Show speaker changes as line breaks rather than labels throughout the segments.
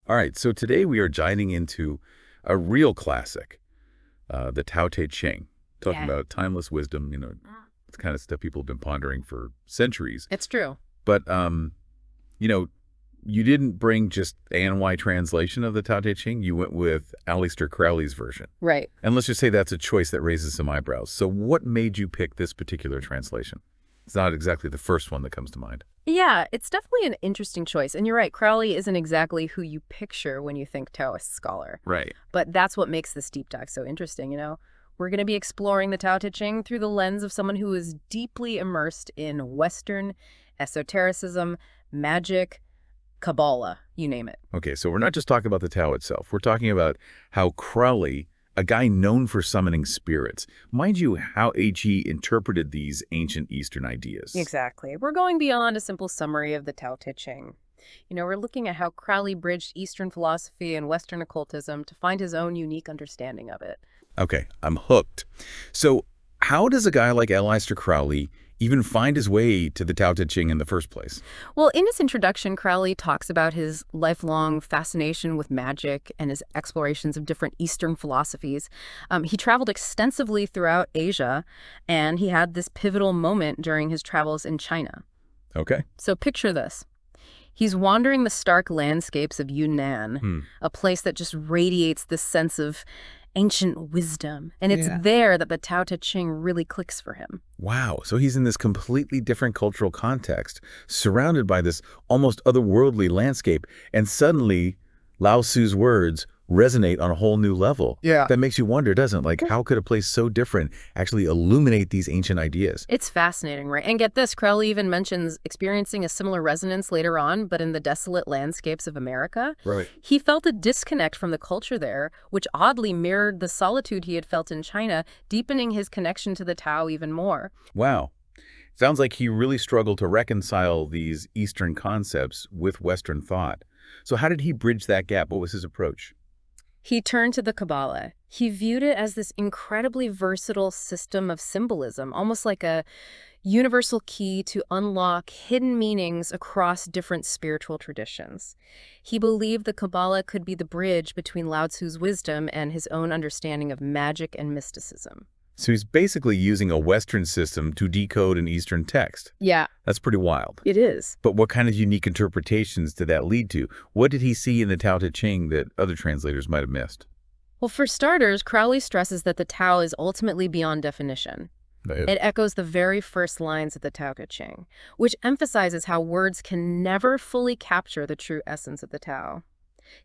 All right, so today we are diving into a real classic, the Tao Te Ching, talking
Yeah,
about timeless wisdom, it's kind of stuff people have been pondering for centuries.
it's true.
But, you know, you didn't bring just ANY translation of the Tao Te Ching. You went with Aleister Crowley's version.
Right.
And let's just say that's a choice that raises some eyebrows. So what made you pick this particular translation? It's not exactly the first one that comes to mind.
Yeah, it's definitely an interesting choice. And you're right, Crowley isn't exactly who you picture when you think Taoist scholar.
Right.
But that's what makes this deep dive so interesting. We're going to be exploring the Tao Te Ching through the lens of someone who is deeply immersed in Western esotericism, magic, Kabbalah, you name it.
Okay, so we're not just talking about the Tao itself. We're talking about how Crowley, a guy known for summoning spirits, mind you, how he interpreted these ancient Eastern ideas.
Exactly. We're going beyond a simple summary of the Tao Te Ching. We're looking at how Crowley bridged Eastern philosophy and Western occultism to find his own unique understanding of it.
Okay, I'm hooked. So how does a guy like Aleister Crowley even find his way to the Tao Te Ching in the first place?
Well, in his introduction, Crowley talks about his lifelong fascination with magic and his explorations of different Eastern philosophies. He traveled extensively throughout Asia, and he had this pivotal moment during his travels in China.
Okay.
So picture this. He's wandering the stark landscapes of Yunnan,
Hmm.
a place that just radiates this sense of ancient wisdom. And it's
Yeah.
there that the Tao Te Ching really clicks for him.
Wow, so he's in this completely different cultural context, surrounded by this almost otherworldly landscape, and suddenly Lao Tzu's words resonate on a whole new level.
Yeah.
That makes you wonder, doesn't it? Like, how could a place so different actually illuminate these ancient ideas?
It's fascinating, right? And get this, Crowley even mentions experiencing a similar resonance later on, but in the desolate landscapes of America.
Right.
He felt a disconnect from the culture there, which oddly mirrored the solitude he had felt in China, deepening his connection to the Tao even more.
Wow. Sounds like he really struggled to reconcile these Eastern concepts with Western thought. So how did he bridge that gap? What was his approach?
He turned to the Kabbalah. He viewed it as this incredibly versatile system of symbolism, almost like a universal key to unlock hidden meanings across different spiritual traditions. He believed the Kabbalah could be the bridge between Lao Tzu's wisdom and his own understanding of magic and mysticism.
So he's basically using a Western system to decode an Eastern text.
Yeah,
That's pretty wild.
it is.
But what kind of unique interpretations did that lead to? What did he see in the Tao Te Ching that other translators might have missed?
Well, for starters, Crowley stresses that the Tao is ultimately beyond definition. It echoes the very first lines of the Tao Te Ching, which emphasizes how words can never fully capture the true essence of the Tao.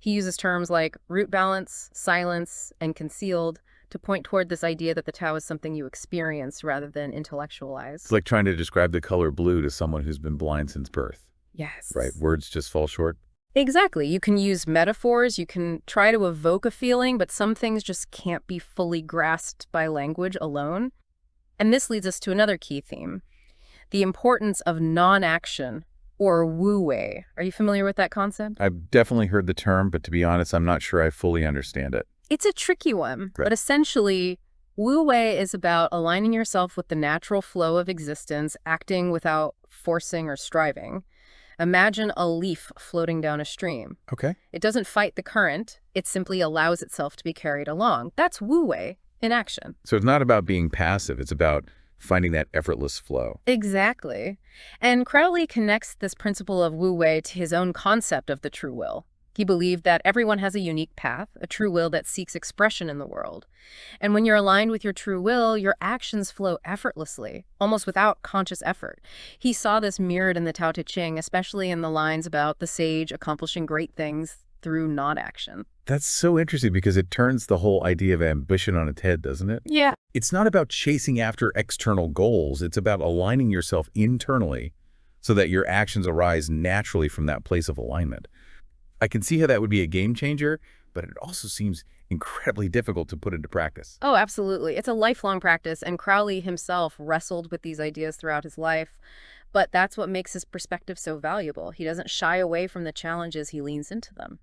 He uses terms like root balance, silence, and concealed to point toward this idea that the Tao is something you experience rather than intellectualize.
It's like trying to describe the color blue to someone who's been blind since birth,
Yes.
right? Words just fall short.
Exactly. You can use metaphors, you can try to evoke a feeling, but some things just can't be fully grasped by language alone. And this leads us to another key theme, the importance of non-action, or wu-wei. Are you familiar with that concept?
I've definitely heard the term, but to be honest, I'm not sure I fully understand it.
It's a tricky one,
Right.
but essentially, wu-wei is about aligning yourself with the natural flow of existence, acting without forcing or striving. Imagine a leaf floating down a stream.
Okay.
It doesn't fight the current, it simply allows itself to be carried along. That's wu-wei in action.
So it's not about being passive. It's about finding that effortless flow.
Exactly. And Crowley connects this principle of wu-wei to his own concept of the true will. He believed that everyone has a unique path, a true will that seeks expression in the world. And when you're aligned with your true will, your actions flow effortlessly, almost without conscious effort. He saw this mirrored in the Tao Te Ching, especially in the lines about the sage accomplishing great things through non-action.
That's so interesting because it turns the whole idea of ambition on its head, doesn't it?
Yeah.
It's not about chasing after external goals. It's about aligning yourself internally so that your actions arise naturally from that place of alignment. I can see how that would be a game changer, but it also seems incredibly difficult to put into practice.
Oh, absolutely. It's a lifelong practice, and Crowley himself wrestled with these ideas throughout his life. But that's what makes his perspective so valuable. He doesn't shy away from the challenges, he leans into them.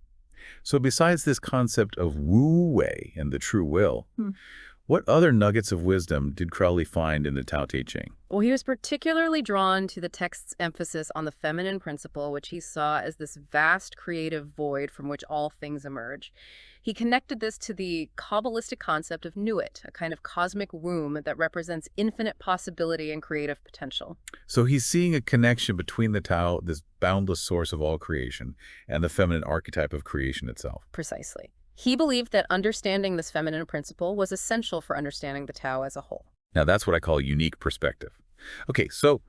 So besides this concept of wu-wei and the true will, What other nuggets of wisdom did Crowley find in the Tao Te Ching?
Well, he was particularly drawn to the text's emphasis on the feminine principle, which he saw as this vast creative void from which all things emerge. He connected this to the Kabbalistic concept of Nuit, a kind of cosmic womb that represents infinite possibility and creative potential.
So he's seeing a connection between the Tao, this boundless source of all creation, and the feminine archetype of creation itself.
Precisely. He believed that understanding this feminine principle was essential for understanding the Tao as a whole.
Now that's what I call unique perspective. Okay, so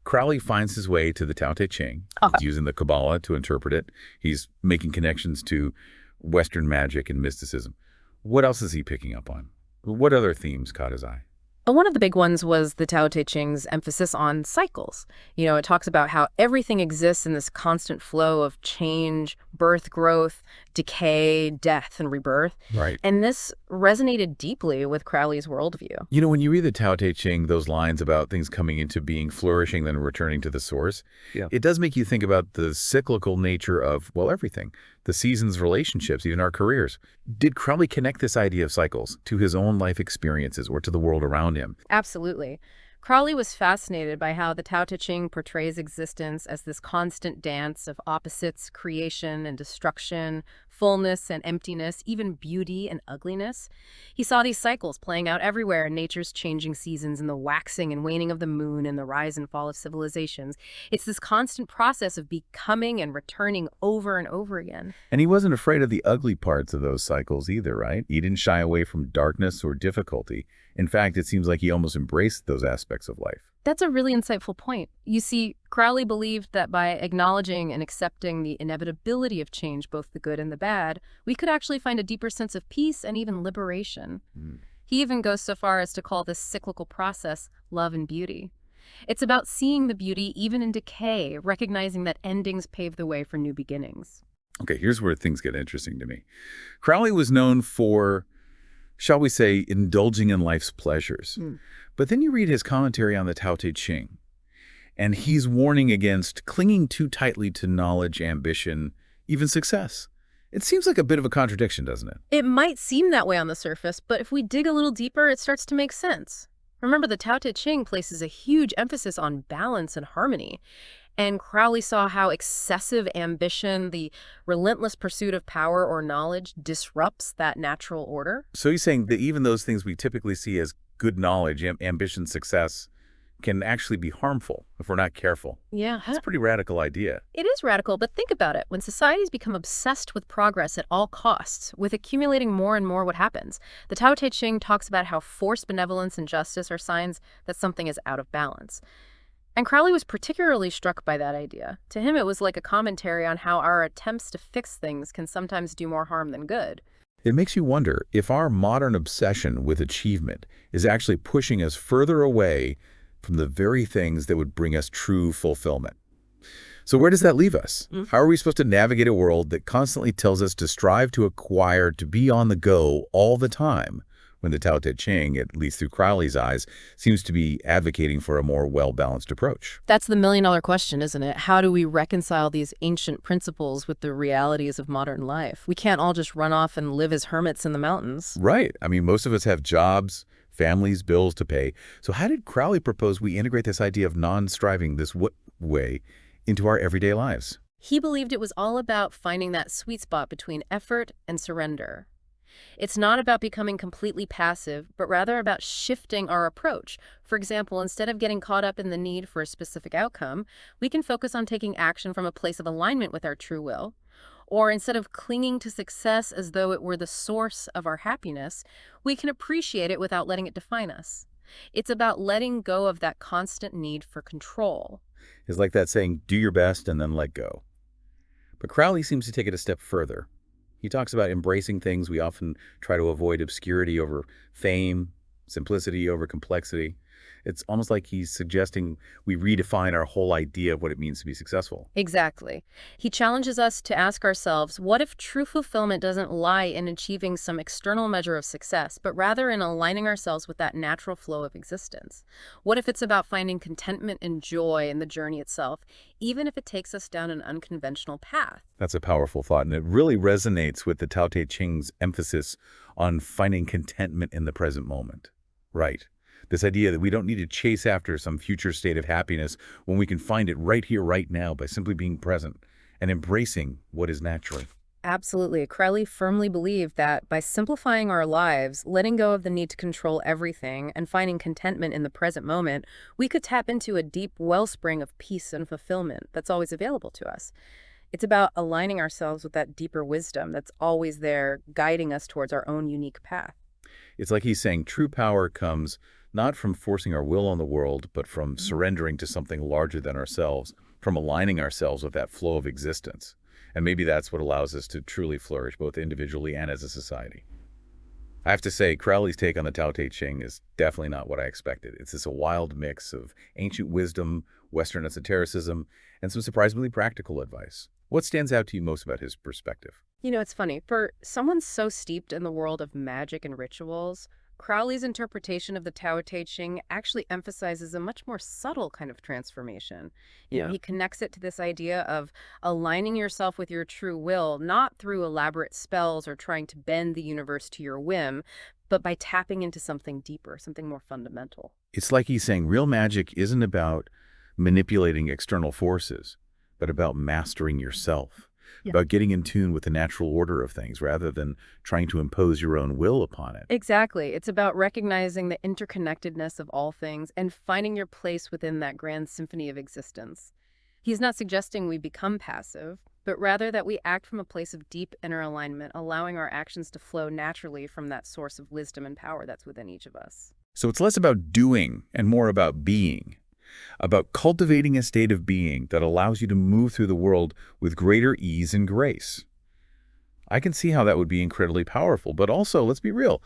Crowley finds his way to the Tao Te Ching. He's using the Kabbalah to interpret it. He's making connections to Western magic and mysticism. What else is he picking up on? What other themes caught his eye?
One of the big ones was the Tao Te Ching's emphasis on cycles. It talks about how everything exists in this constant flow of change, birth, growth, decay, death, and rebirth.
Right.
And this resonated deeply with Crowley's worldview.
When you read the Tao Te Ching, those lines about things coming into being, flourishing, then returning to the source, it does make you think about the cyclical nature of, well, everything. The seasons, relationships, even our careers. Did Crowley connect this idea of cycles to his own life experiences or to the world around him?
Absolutely. Crowley was fascinated by how the Tao Te Ching portrays existence as this constant dance of opposites, creation and destruction, fullness and emptiness, even beauty and ugliness. He saw these cycles playing out everywhere in nature's changing seasons, in the waxing and waning of the moon and the rise and fall of civilizations. It's this constant process of becoming and returning over and over again.
And he wasn't afraid of the ugly parts of those cycles either, right? He didn't shy away from darkness or difficulty. In fact, it seems like he almost embraced those aspects of life.
That's a really insightful point. You see, Crowley believed that by acknowledging and accepting the inevitability of change, both the good and the bad, we could actually find a deeper sense of peace and even liberation. He even goes so far as to call this cyclical process love and beauty. It's about seeing the beauty even in decay, recognizing that endings pave the way for new beginnings.
Okay, here's where things get interesting to me. Crowley was known for, shall we say, indulging in life's pleasures. But then you read his commentary on the Tao Te Ching, and he's warning against clinging too tightly to knowledge, ambition, even success. It seems like a bit of a contradiction, doesn't it?
It might seem that way on the surface, but if we dig a little deeper, it starts to make sense. Remember, the Tao Te Ching places a huge emphasis on balance and harmony. And Crowley saw how excessive ambition, the relentless pursuit of power or knowledge, disrupts that natural order.
So he's saying that even those things we typically see as good knowledge, ambition, success, can actually be harmful if we're not careful.
Yeah.
That's a pretty radical idea.
It is radical, but think about it. When societies become obsessed with progress at all costs, with accumulating more and more, what happens? The Tao Te Ching talks about how forced benevolence and justice are signs that something is out of balance. And Crowley was particularly struck by that idea. To him, it was like a commentary on how our attempts to fix things can sometimes do more harm than good.
It makes you wonder if our modern obsession with achievement is actually pushing us further away from the very things that would bring us true fulfillment. So where does that leave us? How are we supposed to navigate a world that constantly tells us to strive to acquire, to be on the go all the time, when the Tao Te Ching, at least through Crowley's eyes, seems to be advocating for a more well-balanced approach?
That's the million-dollar question, isn't it? How do we reconcile these ancient principles with the realities of modern life? We can't all just run off and live as hermits in the mountains.
Right. I mean, most of us have jobs, families, bills to pay. So how did Crowley propose we integrate this idea of non-striving this way into our everyday lives?
He believed it was all about finding that sweet spot between effort and surrender. It's not about becoming completely passive, but rather about shifting our approach. For example, instead of getting caught up in the need for a specific outcome, we can focus on taking action from a place of alignment with our true will. Or instead of clinging to success as though it were the source of our happiness, we can appreciate it without letting it define us. It's about letting go of that constant need for control.
It's like that saying, do your best and then let go. But Crowley seems to take it a step further. He talks about embracing things. We often try to avoid obscurity over fame, simplicity over complexity. It's almost like he's suggesting we redefine our whole idea of what it means to be successful.
Exactly. He challenges us to ask ourselves, what if true fulfillment doesn't lie in achieving some external measure of success, but rather in aligning ourselves with that natural flow of existence? What if it's about finding contentment and joy in the journey itself, even if it takes us down an unconventional path?
That's a powerful thought, and it really resonates with the Tao Te Ching's emphasis on finding contentment in the present moment. Right. This idea that we don't need to chase after some future state of happiness when we can find it right here, right now, by simply being present and embracing what is naturally.
Absolutely. Crowley firmly believed that by simplifying our lives, letting go of the need to control everything, and finding contentment in the present moment, we could tap into a deep wellspring of peace and fulfillment that's always available to us. It's about aligning ourselves with that deeper wisdom that's always there, guiding us towards our own unique path.
It's like he's saying true power comes not from forcing our will on the world, but from
Mhm.
surrendering to something larger than ourselves, from aligning ourselves with that flow of existence. And maybe that's what allows us to truly flourish, both individually and as a society. I have to say, Crowley's take on the Tao Te Ching is definitely not what I expected. It's this a wild mix of ancient wisdom, Western esotericism, and some surprisingly practical advice. What stands out to you most about his perspective?
It's funny. For someone so steeped in the world of magic and rituals, Crowley's interpretation of the Tao Te Ching actually emphasizes a much more subtle kind of transformation.
Yeah.
He connects it to this idea of aligning yourself with your true will, not through elaborate spells or trying to bend the universe to your whim, but by tapping into something deeper, something more fundamental.
It's like he's saying real magic isn't about manipulating external forces, but about mastering yourself, about getting in tune with the natural order of things rather than trying to impose your own will upon it.
Exactly. It's about recognizing the interconnectedness of all things and finding your place within that grand symphony of existence. He's not suggesting we become passive, but rather that we act from a place of deep inner alignment, allowing our actions to flow naturally from that source of wisdom and power that's within each of us.
So it's less about doing and more about being, about cultivating a state of being that allows you to move through the world with greater ease and grace. I can see how that would be incredibly powerful, but also, let's be real,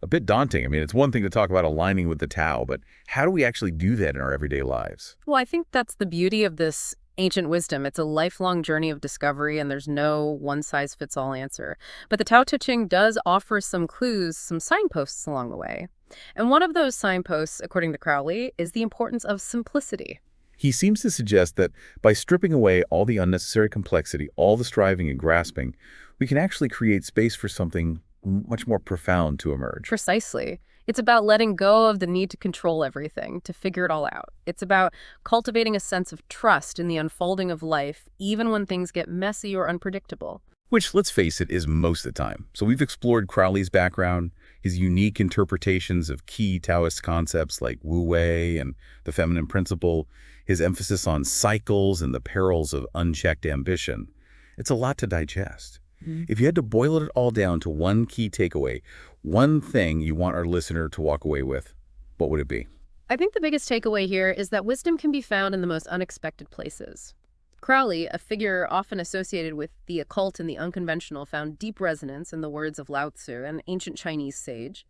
a bit daunting. I mean, it's one thing to talk about aligning with the Tao, but how do we actually do that in our everyday lives?
Well, I think that's the beauty of this ancient wisdom. It's a lifelong journey of discovery, and there's no one-size-fits-all answer. But the Tao Te Ching does offer some clues, some signposts along the way. And one of those signposts, according to Crowley, is the importance of simplicity.
He seems to suggest that by stripping away all the unnecessary complexity, all the striving and grasping, we can actually create space for something much more profound to emerge.
Precisely. It's about letting go of the need to control everything, to figure it all out. It's about cultivating a sense of trust in the unfolding of life, even when things get messy or unpredictable.
Which, let's face it, is most of the time. So we've explored Crowley's background, his unique interpretations of key Taoist concepts like Wu Wei and the feminine principle, his emphasis on cycles and the perils of unchecked ambition. It's a lot to digest. If you had to boil it all down to one key takeaway, one thing you want our listener to walk away with, what would it be?
I think the biggest takeaway here is that wisdom can be found in the most unexpected places. Crowley, a figure often associated with the occult and the unconventional, found deep resonance in the words of Lao Tzu, an ancient Chinese sage.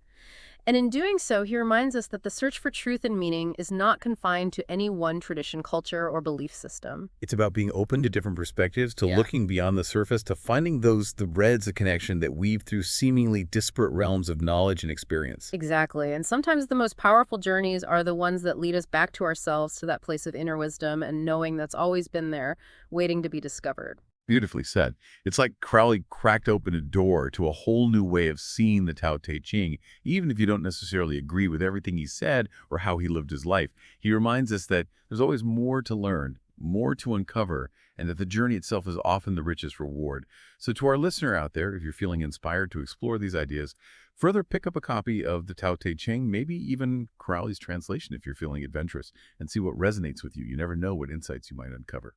And in doing so, he reminds us that the search for truth and meaning is not confined to any one tradition, culture, or belief system.
It's about being open to different perspectives, to
Yeah.
looking beyond the surface, to finding the threads of connection that weave through seemingly disparate realms of knowledge and experience.
Exactly. And sometimes the most powerful journeys are the ones that lead us back to ourselves, to that place of inner wisdom and knowing that's always been there, waiting to be discovered.
Beautifully said. It's like Crowley cracked open a door to a whole new way of seeing the Tao Te Ching, even if you don't necessarily agree with everything he said or how he lived his life. He reminds us that there's always more to learn, more to uncover, and that the journey itself is often the richest reward. So to our listener out there, if you're feeling inspired to explore these ideas, further pick up a copy of the Tao Te Ching, maybe even Crowley's translation if you're feeling adventurous, and see what resonates with you. You never know what insights you might uncover.